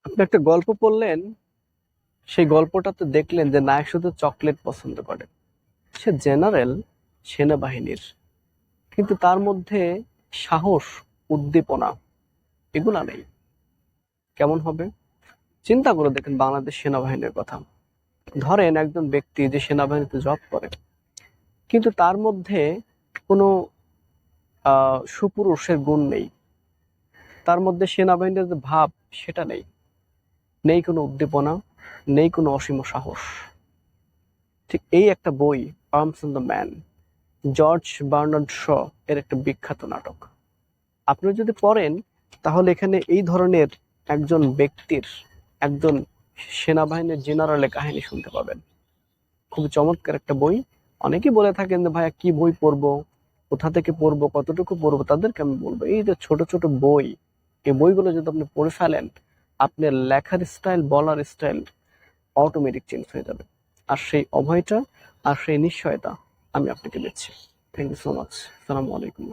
আপনি একটা গল্প পড়লেন, সেই গল্পটাতে দেখলেন যে নায়ক শুধু চকলেট পছন্দ করে। সে জেনারেল সেনাবাহিনীর, কিন্তু তার মধ্যে সাহস, উদ্দীপনা এগুলা নেই। কেমন হবে? চিন্তা করে দেখেন বাংলাদেশ সেনাবাহিনীর কথা। ধরেন একজন ব্যক্তি যে সেনাবাহিনীতে জব করে, কিন্তু তার মধ্যে কোনো সুপুরুষের গুণ নেই। তার মধ্যে সেনাবাহিনীর যে ভাব, সেটা নেই। নেই কোনো উদ্দীপনা, নেই কোনো অসীম সাহস। ঠিক এই একটা বই, Arms and the Man, George Bernard Shaw এর একটা বিখ্যাত নাটক। আপনি যদি পড়েন, তাহলে এখানে এই ধরনের একজন ব্যক্তির, একজন সেনাবাহিনীর জেনারেলের কাহিনী শুনতে পাবেন। খুবই চমৎকার একটা বই। অনেকেই বলে থাকেন যে ভাইয়া কি বই পড়বো, কোথা থেকে পড়বো, কতটুকু পড়বো। তাদেরকে আমি বলবো, এই যে ছোট ছোট বই, এই বইগুলো যদি আপনি পড়ে ফেলেন, আপনার লেখার স্টাইল, বলার স্টাইল অটোমেটিক চেঞ্জ হয়ে যাবে। আর সেই অভয়টা, আর সেই নিশ্চয়তা আমি আপনাকে দিচ্ছি। Thank you so much. সালামু আলাইকুম।